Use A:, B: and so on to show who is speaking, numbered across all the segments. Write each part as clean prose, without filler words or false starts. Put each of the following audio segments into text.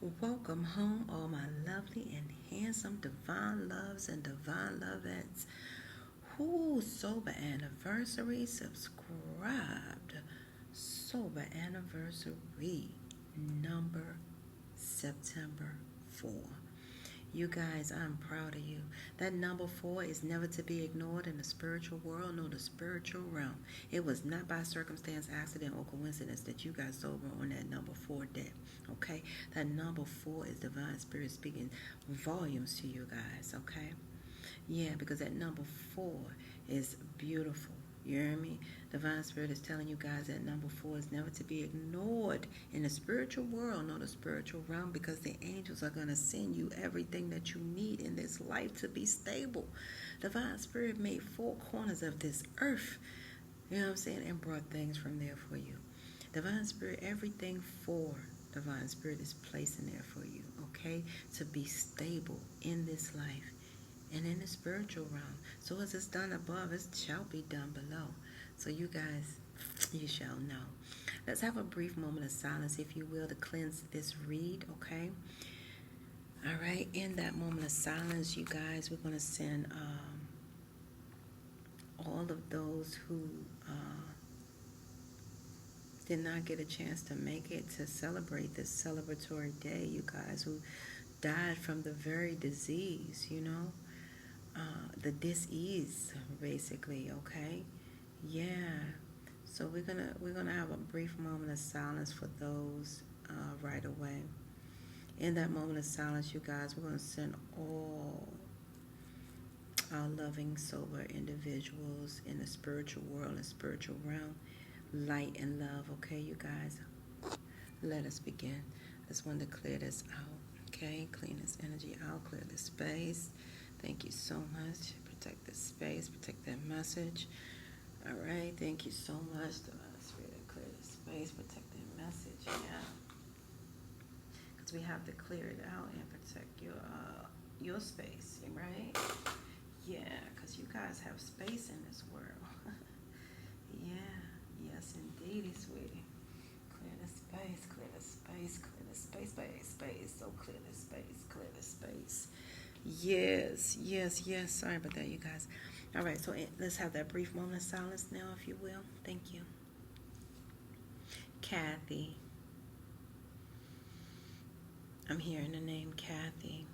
A: Welcome home, all my lovely and handsome divine loves and divine lovettes. Who sober anniversary subscribed? Sober anniversary number September 4. You guys, I'm proud of you. That number 4 is never to be ignored in the spiritual world nor the spiritual realm. It was not by circumstance, accident, or coincidence that you got sober on that number 4 day. Okay? That number 4 is divine spirit speaking volumes to you guys. Okay? Yeah, because that number 4 is beautiful. You hear me? Divine Spirit is telling you guys that number 4 is never to be ignored in the spiritual world, not the spiritual realm, because the angels are going to send you everything that you need in this life to be stable. Divine Spirit made four corners of this earth, you know what I'm saying, and brought things from there for you. Divine Spirit, everything for Divine Spirit is placed in there for you, okay, to be stable in this life and in the spiritual realm. So as it's done above, it shall be done below. So you guys, you shall know. Let's have a brief moment of silence, if you will, to cleanse this read, okay? All right, in that moment of silence, you guys, we're going to send all of those who did not get a chance to make it to celebrate this celebratory day, you guys, who died from the very disease, you know, the dis-ease, basically, okay? Yeah. So we're gonna have a brief moment of silence for those right away. In that moment of silence, you guys, we're gonna send all our loving, sober individuals in the spiritual world and spiritual realm light and love. Okay, you guys. Let us begin. I just wanted to clear this out. Okay, clean this energy out, clear this space. Thank you so much. Protect this space, protect that message. All right, thank you so much. Divine Spirit, clear this space, protect that message. Yeah, because we have to clear it out and protect your space, right? Yeah, because you guys have space in this world. Yeah, yes, indeedy, sweetie. Clear the space, clear the space, clear the space. So clear the space, clear the space. Yes, yes, yes. Sorry about that, you guys. All right, so let's have that brief moment of silence now, if you will. Thank you. Kathy. I'm hearing the name Kathy.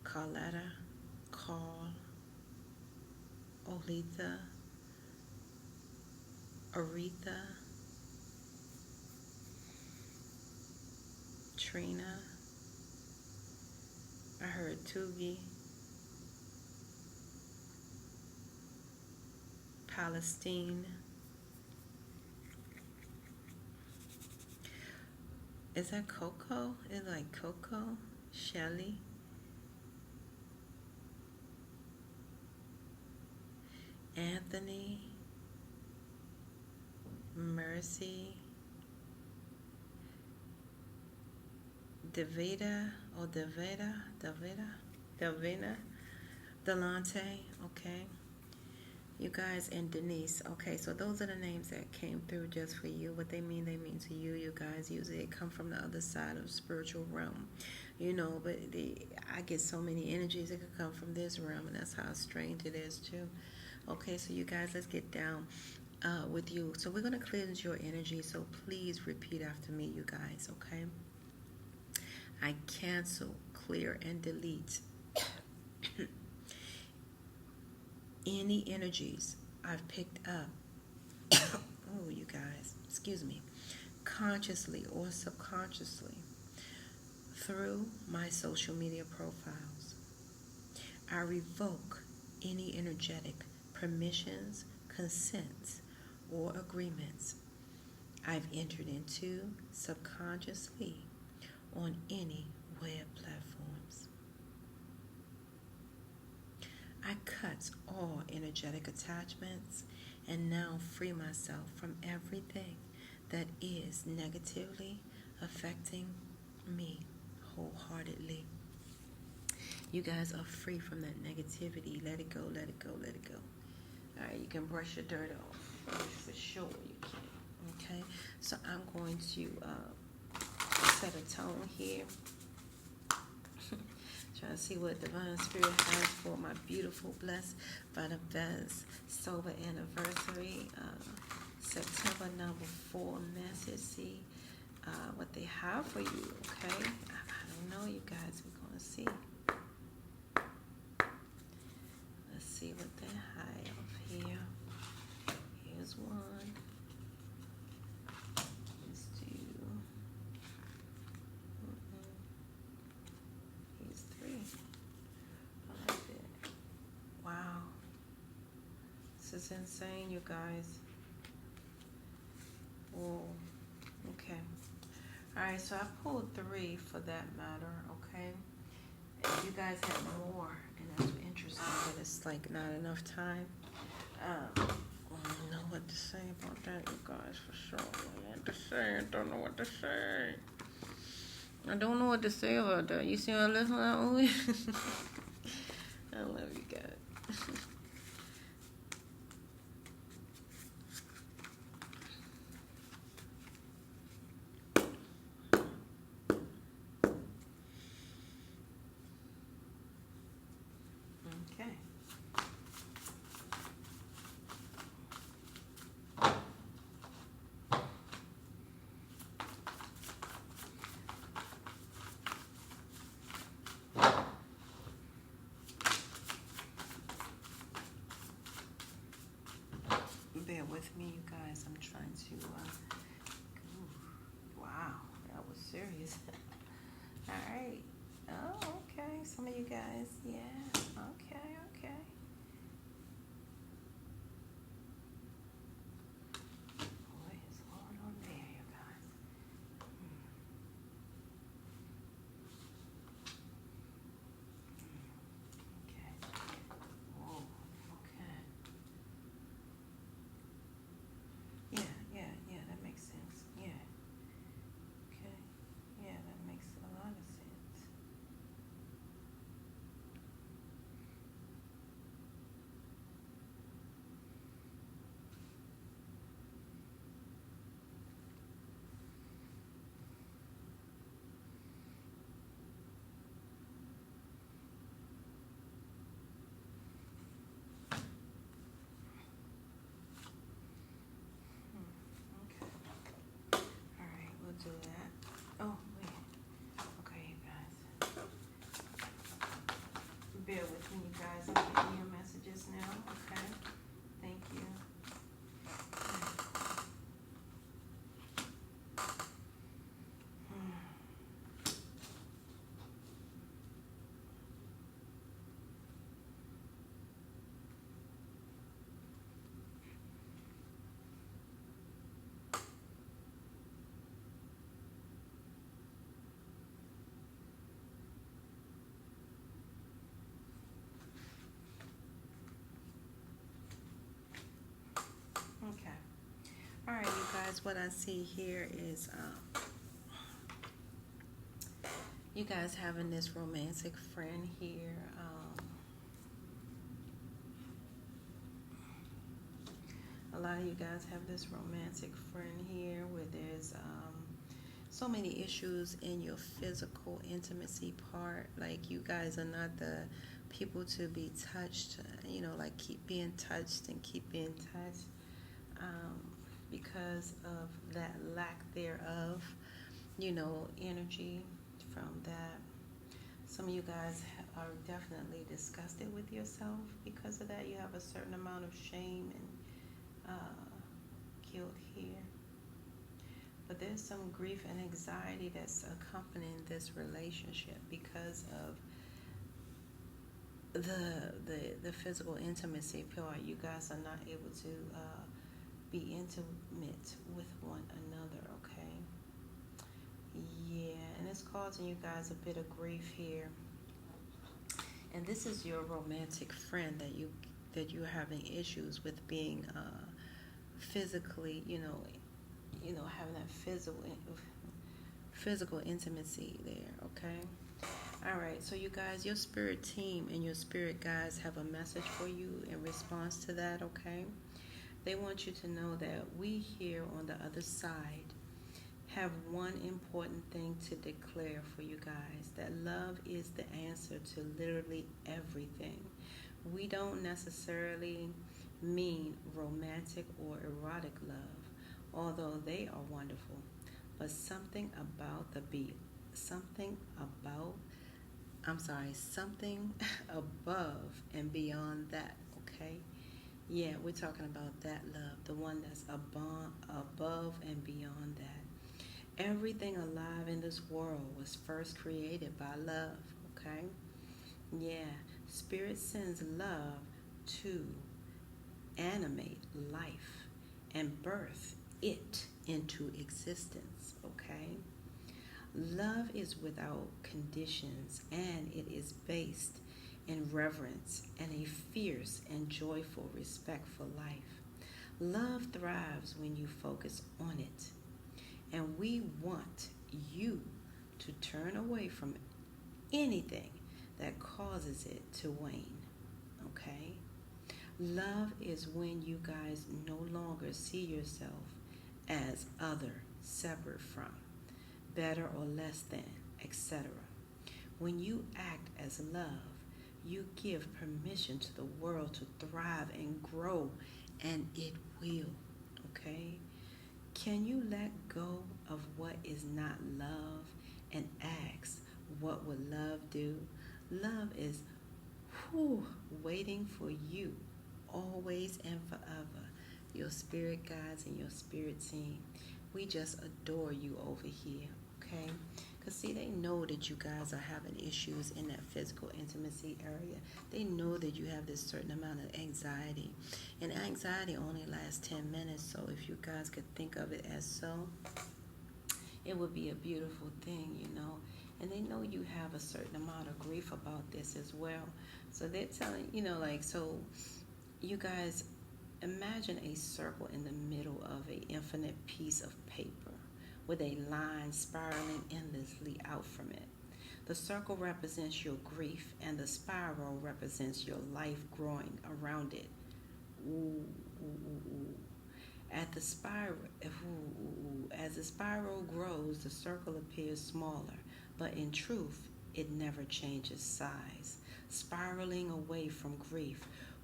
A: Carletta. Carl. Olitha. Aretha. Trina. I heard Tugi. Palestine. Is that Coco? Is it like Coco? Shelly? Anthony? Mercy? Davida or Davina, Delante, okay. You guys, and Denise. Okay, so those are the names that came through just for you. What they mean to you. You guys usually it come from the other side of the spiritual realm, you know. But I get so many energies that could come from this realm, and that's how strange it is too. Okay, so you guys, let's get down with you. So we're gonna cleanse your energy. So please repeat after me, you guys. Okay. I cancel, clear, and delete any energies I've picked up. Oh, you guys, excuse me, consciously or subconsciously through my social media profiles. I revoke any energetic permissions, consents, or agreements I've entered into subconsciously on any web platforms. I cut all energetic attachments and now free myself from everything that is negatively affecting me wholeheartedly. You guys are free from that negativity. Let it go, let it go, let it go. All right, you can brush your dirt off. For sure you can. Okay, so I'm going to set a tone here. Trying to see what Divine Spirit has for my beautiful, blessed, Lovettes sober anniversary. September number 4 message. See what they have for you, okay? I don't know, you guys. We're going to see. Let's see what they have here. Here's one. Here's two. Here's three. I like it. Wow. This is insane, you guys. Whoa. Okay. Alright, so I pulled 3 for that matter, okay? If you guys had more, and that's interesting, but it's like not enough time. I don't know what to say about that, you guys, for sure. I don't know what to say. I don't know what to say about that. You see what I listen to that movie? I love you guys. Okay. Bear with me, you guys. I'm trying to. Wow, that was serious. All right. Oh, okay. Some of you guys, yeah. Okay. What is going on there, you guys? Okay. Whoa. Okay. Yeah. That makes sense. Yeah. Okay. Yeah, that makes a lot of sense. Okay. All right, we'll do that. Oh, wait. Okay, you guys. Bear with me, you guys. I'm getting your messages now. Okay. Thank you. Okay. All right, you guys. What I see here is you guys having this romantic friend here. A lot of you guys have this romantic friend here where there's so many issues in your physical intimacy part. Like you guys are not the people to be touched, like keep being touched and keep being touched because of that lack thereof, energy from that. Some of you guys are definitely disgusted with yourself because of that. You have a certain amount of shame and guilt here. But there's some grief and anxiety that's accompanying this relationship because of the physical intimacy part. You guys are not able to be intimate with one another, okay? Yeah, and it's causing you guys a bit of grief here. And this is your romantic friend that you're having issues with being physically, having that physical intimacy there, okay? All right, so you guys, your spirit team and your spirit guides have a message for you in response to that, okay? They want you to know that we here on the other side have one important thing to declare for you guys, that love is the answer to literally everything. We don't necessarily mean romantic or erotic love, although they are wonderful, but something about something above and beyond that, okay? Yeah, we're talking about that love, the one that's above and beyond that. Everything alive in this world was first created by love, okay? Yeah, Spirit sends love to animate life and birth it into existence, okay? Love is without conditions and it is based in reverence and a fierce and joyful respect for life. Love thrives when you focus on it, and we want you to turn away from anything that causes it to wane, okay? Love is when you guys no longer see yourself as other, separate from, better or less than, etc. When you act as love, you give permission to the world to thrive and grow, and it will, okay? Can you let go of what is not love and ask, what would love do? Love is waiting for you, always and forever. Your spirit guides and your spirit team. We just adore you over here, okay? Because, see, they know that you guys are having issues in that physical intimacy area. They know that you have this certain amount of anxiety. And anxiety only lasts 10 minutes, so if you guys could think of it as so, it would be a beautiful thing, you know. And they know you have a certain amount of grief about this as well. So they're telling, so you guys imagine a circle in the middle of an infinite piece of paper with a line spiraling endlessly out from it. The circle represents your grief, and the spiral represents your life growing around it. Ooh, ooh, ooh, ooh. As the spiral grows, the circle appears smaller, but in truth, it never changes size. Spiraling away from grief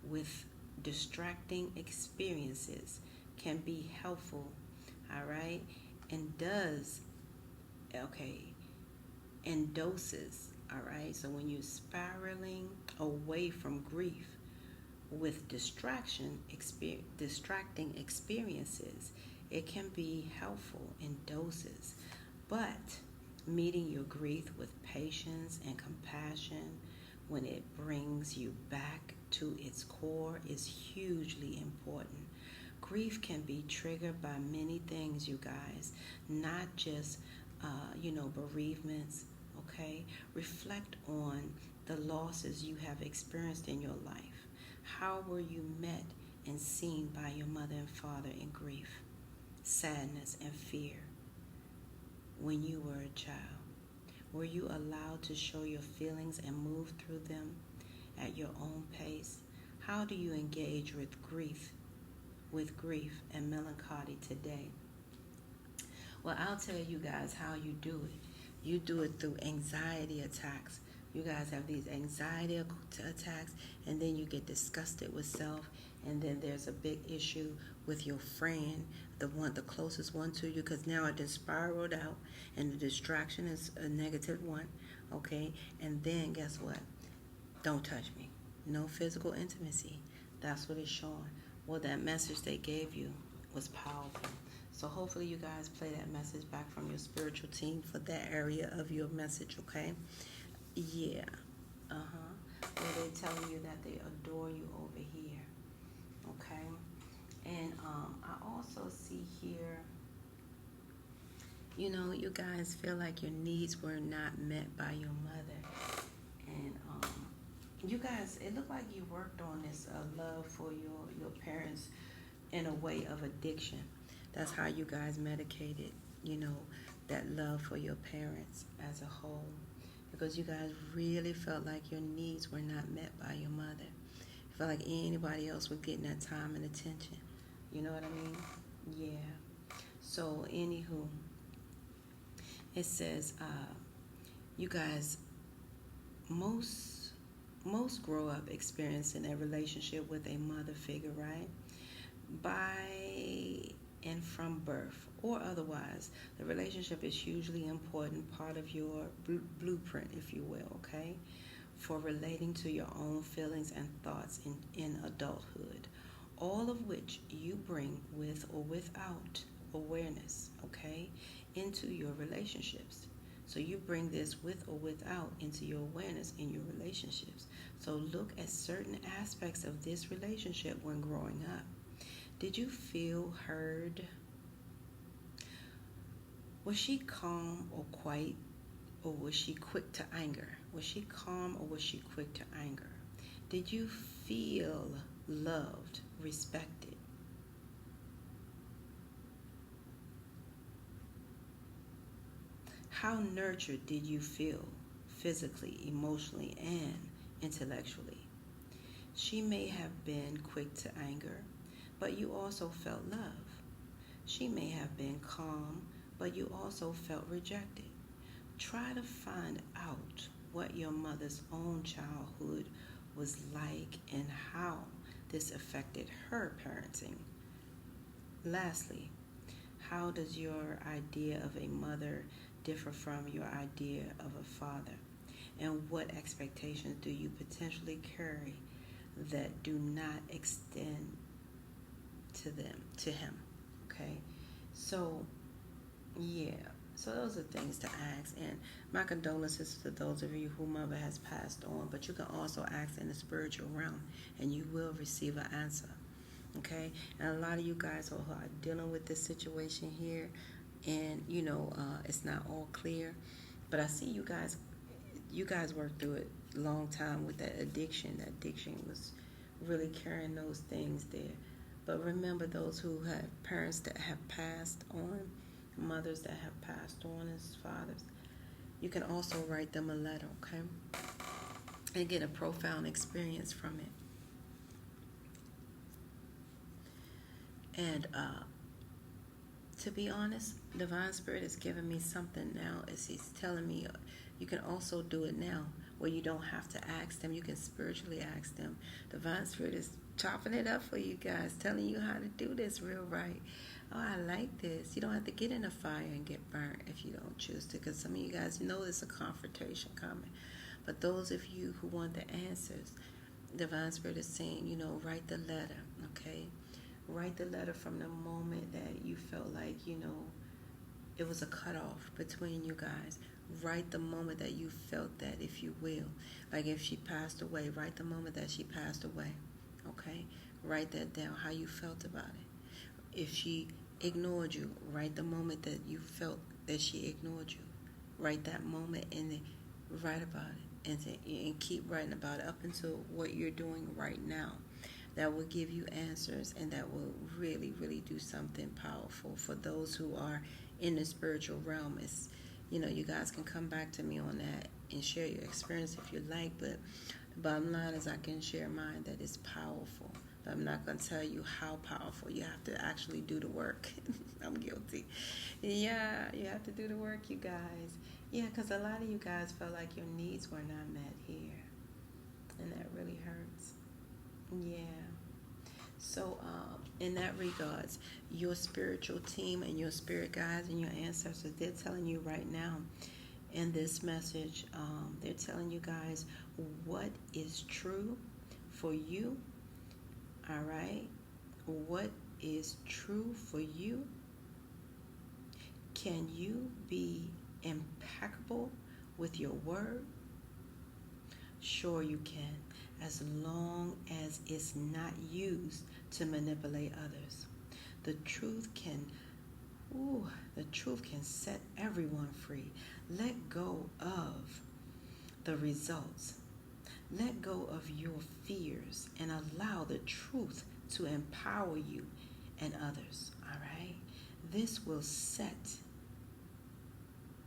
A: with distracting experiences can be helpful, all right? And in doses, all right? So when you're spiraling away from grief with distracting experiences, it can be helpful in doses. But meeting your grief with patience and compassion when it brings you back to its core is hugely important. Grief can be triggered by many things, you guys, not just, bereavements, okay? Reflect on the losses you have experienced in your life. How were you met and seen by your mother and father in grief, sadness, and fear when you were a child? Were you allowed to show your feelings and move through them at your own pace? How do you engage with grief and melancholy today? Well, I'll tell you guys how you do it. You do it through anxiety attacks. You guys have these anxiety attacks, and then you get disgusted with self, and then there's a big issue with your friend, the closest one to you, because now it just spiraled out, and the distraction is a negative one, okay? And then guess what? Don't touch me. No physical intimacy. That's what it's showing. Well, that message they gave you was powerful. So hopefully you guys play that message back from your spiritual team for that area of your message, okay? Yeah. Where they're telling you that they adore you over here, okay? And I also see here, you guys feel like your needs were not met by your mother. And you guys, it looked like you worked on this love for your parents in a way of addiction. That's how you guys medicated, that love for your parents as a whole. Because you guys really felt like your needs were not met by your mother. You felt like anybody else was getting that time and attention. You know what I mean? Yeah. So, anywho, It says, you guys, most most grow up experiencing a relationship with a mother figure, right? By and from birth or otherwise, the relationship is hugely important part of your blueprint, if you will, okay, for relating to your own feelings and thoughts in adulthood, all of which you bring with or without awareness, okay, into your relationships. So you bring this with or without into your awareness in your relationships. So look at certain aspects of this relationship when growing up. Did you feel heard? Was she calm or quiet, or was she quick to anger? Was she calm or was she quick to anger? Did you feel loved, respected? How nurtured did you feel physically, emotionally, and intellectually? She may have been quick to anger, but you also felt love. She may have been calm, but you also felt rejected. Try to find out what your mother's own childhood was like and how this affected her parenting. Lastly, how does your idea of a mother differ from your idea of a father? And what expectations do you potentially carry that do not extend to him? Okay? So, yeah. So those are things to ask. And my condolences to those of you whose mother has passed on. But you can also ask in the spiritual realm and you will receive an answer. Okay? And a lot of you guys who are dealing with this situation here, and it's not all clear. But I see you guys worked through it a long time with that addiction. That addiction was really carrying those things there. But remember those who have parents that have passed on, mothers that have passed on as fathers. You can also write them a letter, okay? And get a profound experience from it. And to be honest, Divine Spirit is giving me something now as He's telling me you can also do it now where you don't have to ask them. You can spiritually ask them. Divine Spirit is chopping it up for you guys, telling you how to do this real right. Oh, I like this. You don't have to get in a fire and get burnt if you don't choose to, because some of you guys know there's a confrontation coming. But those of you who want the answers, Divine Spirit is saying, write the letter, okay? Write the letter from the moment that you felt like, it was a cutoff between you guys. Write the moment that you felt that, if you will. Like if she passed away, write the moment that she passed away, okay? Write that down, how you felt about it. If she ignored you, write the moment that you felt that she ignored you. Write that moment and then write about it. And keep writing about it up until what you're doing right now. That will give you answers, and that will really, really do something powerful for those who are in the spiritual realm. You guys can come back to me on that and share your experience if you like, but the bottom line is I can share mine that is powerful. But I'm not going to tell you how powerful. You have to actually do the work. I'm guilty. Yeah, you have to do the work, you guys. Yeah, because a lot of you guys felt like your needs were not met here, and that really hurts. Yeah. So, in that regards, your spiritual team and your spirit guides and your ancestors, they're telling you right now in this message, they're telling you guys what is true for you. All right? What is true for you? Can you be impeccable with your word? Sure you can, as long as it's not used to manipulate others. The truth can set everyone free. Let go of the results. Let go of your fears and allow the truth to empower you and others. All right? This will set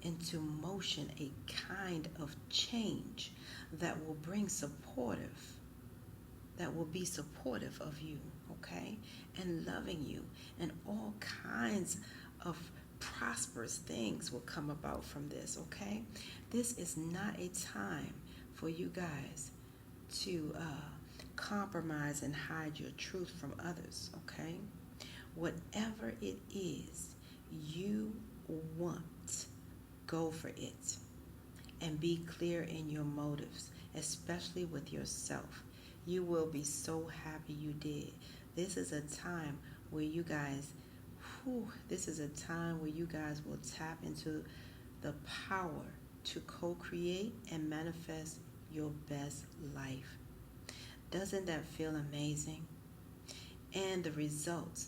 A: into motion a kind of change that will be supportive of you, okay? And loving you, and all kinds of prosperous things will come about from this, okay? This is not a time for you guys to compromise and hide your truth from others, okay? Whatever it is you want, go for it. And be clear in your motives, especially with yourself. You will be so happy you did. This is a time where you guys, this is a time where you guys will tap into the power to co-create and manifest your best life. Doesn't that feel amazing? And the results,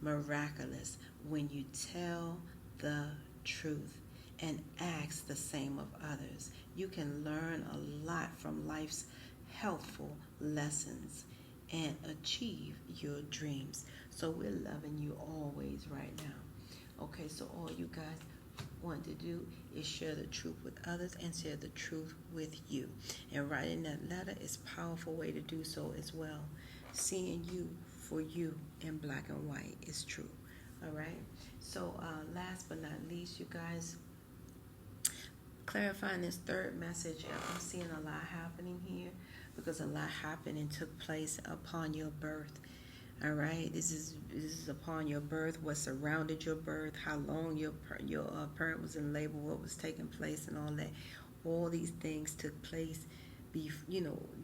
A: miraculous when you tell the truth and ask the same of others. You can learn a lot from life's helpful lessons and achieve your dreams. So we're loving you always right now. Okay, so all you guys want to do is share the truth with others and share the truth with you. And writing that letter is a powerful way to do so as well. Seeing you for you in black and white is true. All right. So last but not least, you guys, clarifying this third message, I'm seeing a lot happening here because a lot happened and took place upon your birth. All right, this is upon your birth, what surrounded your birth, how long your parent was in labor, what was taking place, and all that. All these things took place,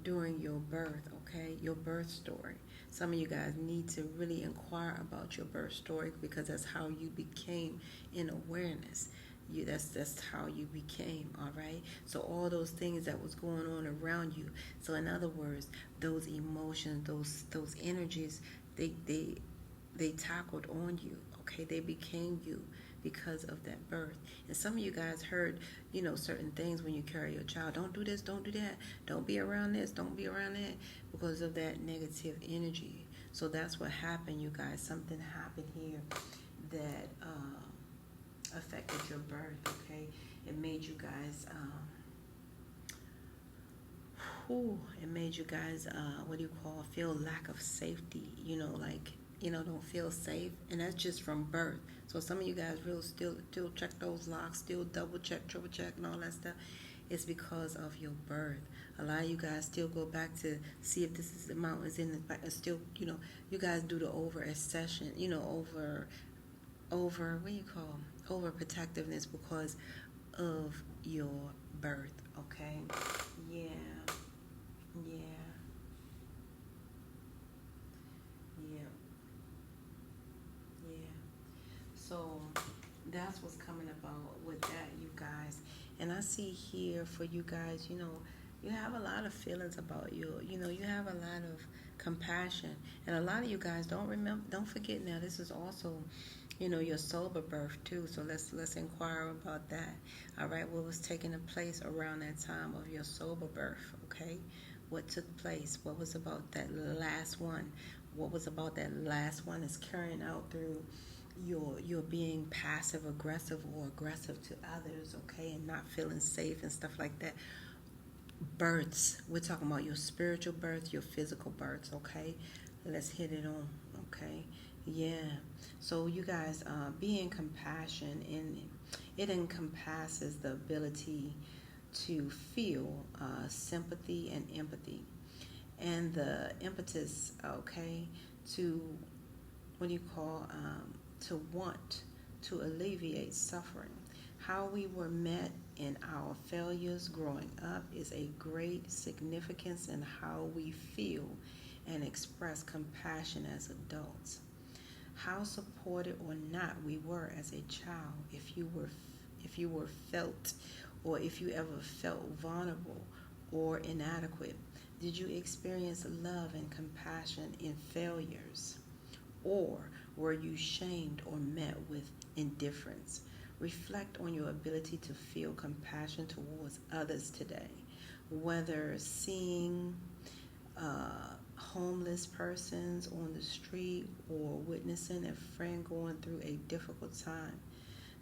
A: during your birth. Okay, your birth story. Some of you guys need to really inquire about your birth story because that's how you became in awareness. That's how you became. All right, so all those things that was going on around you. So in other words, those emotions, those energies, they tackled on you. Okay, they became you because of that birth. And some of you guys heard certain things when you carry your child. Don't do this, don't do that, don't be around this, don't be around that, because of that negative energy. So that's what happened, you guys. Something happened here that affected your birth. Okay, it made you guys it made you guys feel lack of safety, don't feel safe. And that's just from birth. So some of you guys will still check those locks, still double check, triple check, and all that stuff. It's because of your birth. A lot of you guys still go back to see if this is the mountains in the back. Still, you guys do the over accession, over overprotectiveness because of your birth. Okay, yeah. So that's what's coming about with that, you guys. And I see here for you guys, you have a lot of feelings about you have a lot of compassion. And a lot of you guys don't forget now, this is also, your sober birth too. So let's inquire about that. All right, what was taking place around that time of your sober birth, okay? What took place? What was about that last one? What was about that last one is carrying out through your being passive aggressive or aggressive to others, okay, and not feeling safe and stuff like that. Births, we're talking about your spiritual birth, your physical births, okay? Let's hit it on, okay? Yeah. So you guys, being compassion, and it encompasses the ability to feel sympathy and empathy, and the impetus, okay, to to want to alleviate suffering. How we were met in our failures growing up is a great significance in how we feel and express compassion as adults. How supported or not we were as a child, if you were felt, or if you ever felt vulnerable or inadequate. Did you experience love and compassion in failures? Or were you shamed or met with indifference? Reflect on your ability to feel compassion towards others today, whether seeing homeless persons on the street or witnessing a friend going through a difficult time.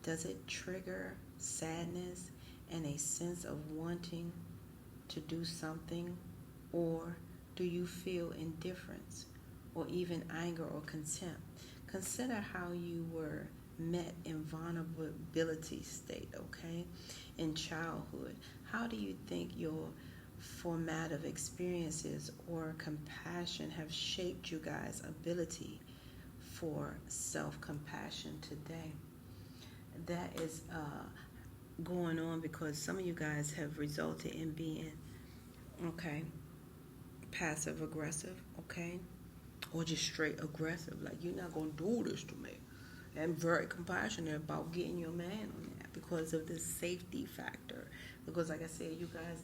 A: Does it trigger sadness and a sense of wanting to do something, or do you feel indifference or even anger or contempt? Consider how you were met in vulnerability state, okay? In childhood, how do you think your formative experiences or compassion have shaped you guys' ability for self-compassion today? That is going on because some of you guys have resulted in being, okay, passive aggressive, okay, or just straight aggressive, like you're not gonna do this to me, and very compassionate about getting your man on that because of the safety factor. Because like I said, you guys,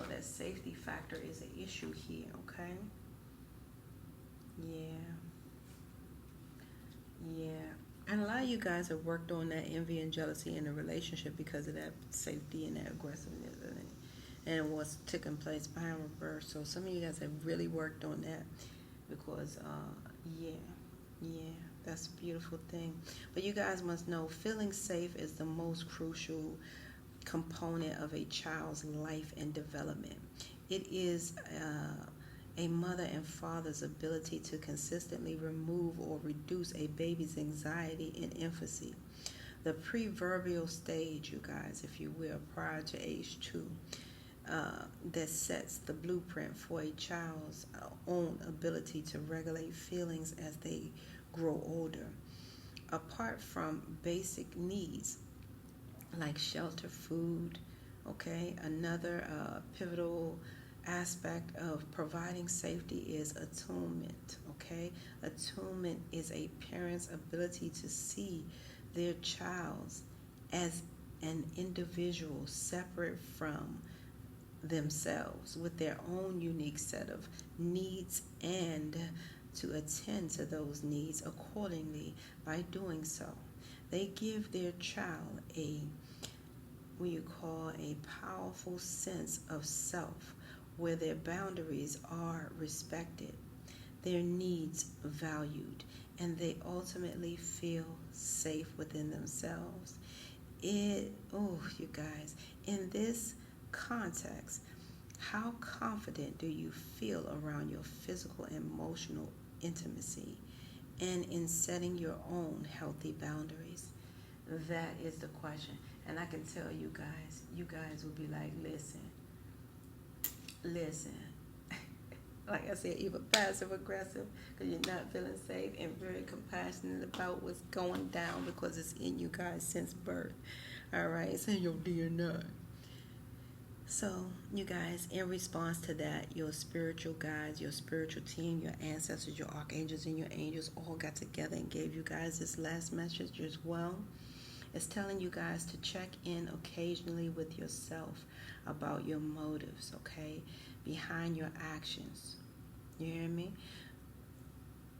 A: that safety factor is an issue here, okay? Yeah. Yeah. And a lot of you guys have worked on that envy and jealousy in a relationship because of that safety and that aggressiveness and what's taking place behind reverse. So some of you guys have really worked on that because, yeah, that's a beautiful thing. But you guys must know feeling safe is the most crucial component of a child's life and development. It is a mother and father's ability to consistently remove or reduce a baby's anxiety in infancy. The preverbal stage, you guys, if you will, prior to age 2, that sets the blueprint for a child's own ability to regulate feelings as they grow older. Apart from basic needs like shelter, food, okay, another pivotal aspect of providing safety is attunement, okay? Attunement is a parent's ability to see their child as an individual separate from themselves with their own unique set of needs and to attend to those needs accordingly. By doing so, they give their child what you call a powerful sense of self where their boundaries are respected, their needs valued, and they ultimately feel safe within themselves. You guys, in this context, how confident do you feel around your physical and emotional intimacy and in setting your own healthy boundaries? That is the question. And I can tell you guys will be like, listen. Like I said, either passive aggressive because you're not feeling safe, and very compassionate about what's going down because it's in you guys since birth. All right, it's in your DNA. So, you guys, in response to that, your spiritual guides, your spiritual team, your ancestors, your archangels, and your angels all got together and gave you guys this last message as well. It's telling you guys to check in occasionally with yourself about your motives, okay, behind your actions. You hear me?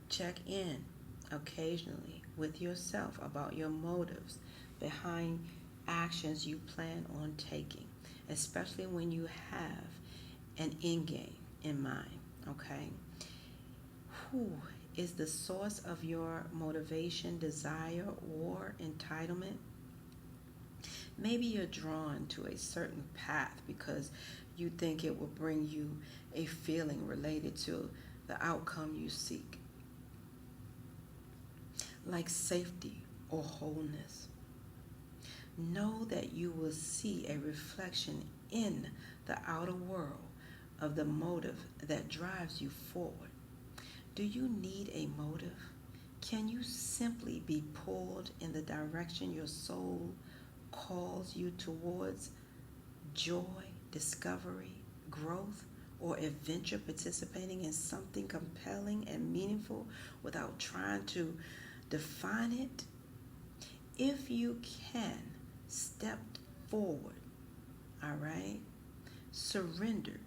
A: Check in occasionally with yourself about your motives behind actions you plan on taking, especially when you have an end game in mind, okay? Who is the source of your motivation, desire, or entitlement? Maybe you're drawn to a certain path because you think it will bring you a feeling related to the outcome you seek, like safety or wholeness. Know that you will see a reflection in the outer world of the motive that drives you forward. Do you need a motive? Can you simply be pulled in the direction your soul calls you towards? Joy, discovery, growth, or adventure, participating in something compelling and meaningful without trying to define it? If you can, step forward, all right? Surrender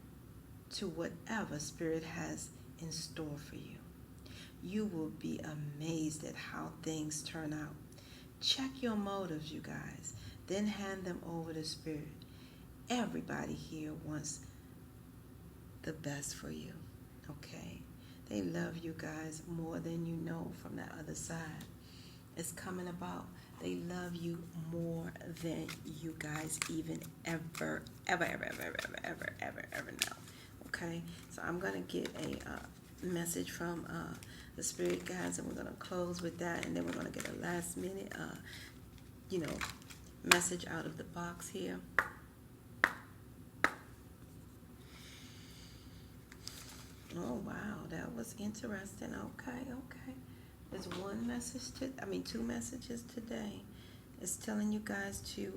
A: to whatever Spirit has in store for you. You will be amazed at how things turn out. Check your motives, you guys, then hand them over to Spirit. Everybody here wants the best for you, okay? They love you guys more than you know from that other side. It's coming about. They love you more than you guys even ever know, okay? So I'm going to get a message from the spirit guides, and we're going to close with that, and then we're going to get a last minute, you know, message out of the box here. Oh wow, that was interesting. Okay. There's one message two messages today. It's telling you guys to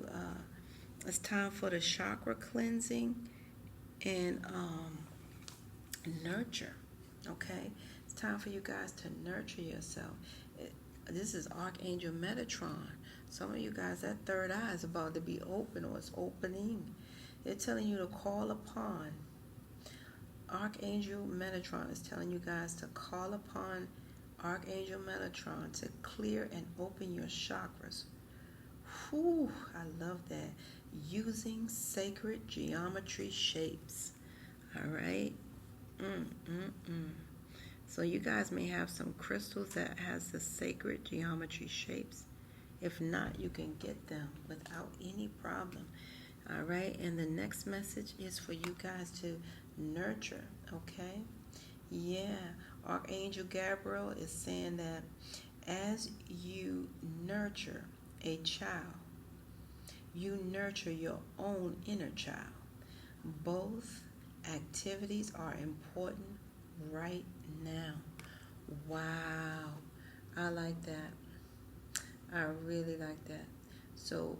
A: it's time for the chakra cleansing and nurture. Okay, it's time for you guys to nurture yourself. This is Archangel Metatron. Some of you guys, that third eye is about to be open, or it's opening. They're telling you to call upon Archangel Metatron. Is telling you guys to call upon Archangel Metatron to clear and open your chakras. Whew, I love that. Using sacred geometry shapes. All right. So you guys may have some crystals that has the sacred geometry shapes. If not, you can get them without any problem. All right. And the next message is for you guys to nurture. Okay. Yeah. Archangel Gabriel is saying that as you nurture a child, you nurture your own inner child. Both activities are important right now. Wow. I like that. I really like that. So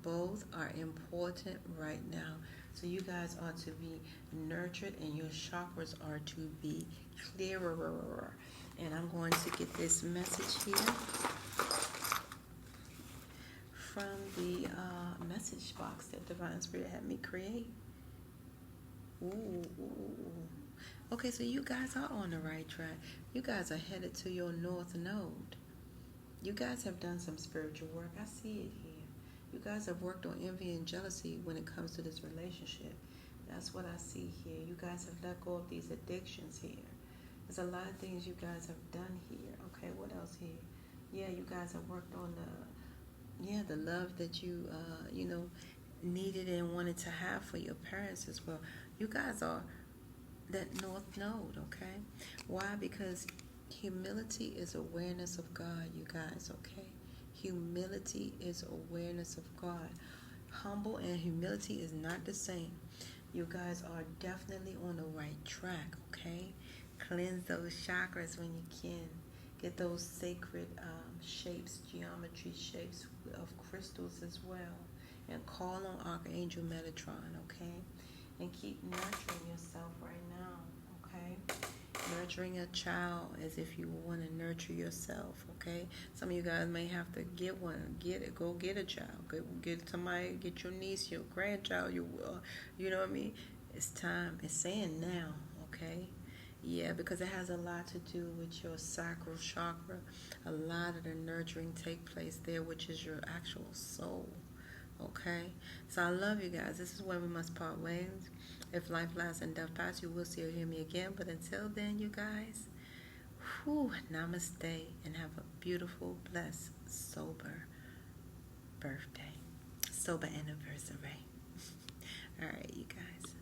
A: both are important right now. So you guys are to be nurtured and your chakras are to be clearer. And I'm going to get this message here from the message box that Divine Spirit had me create. Ooh. Okay, so you guys are on the right track. You guys are headed to your north node. You guys have done some spiritual work. I see it here. You guys have worked on envy and jealousy when it comes to this relationship. That's what I see here. You guys have let go of these addictions here. There's a lot of things you guys have done here. Okay, what else here? Yeah, you guys have worked on the love that you needed and wanted to have for your parents as well. You guys are that north node. Okay, why? Because humility is awareness of God, you guys. Okay, humility is awareness of God. Humble and humility is not the same. You guys are definitely on the right track. Okay, cleanse those chakras when you can. Get those sacred shapes, geometry shapes of crystals as well. And call on Archangel Metatron, okay? And keep nurturing yourself right now, okay? Nurturing a child as if you want to nurture yourself, okay? Some of you guys may have to get one. Get it. Go get a child. Get somebody. Get your niece, your grandchild. You know what I mean? It's time. It's saying now, okay? Yeah, because it has a lot to do with your sacral chakra. A lot of the nurturing take place there, which is your actual soul. Okay? So I love you guys. This is where we must part ways. If life lasts and death pass, you will see or hear me again. But until then, you guys, namaste, and have a beautiful, blessed, sober birthday. Sober anniversary. All right, you guys.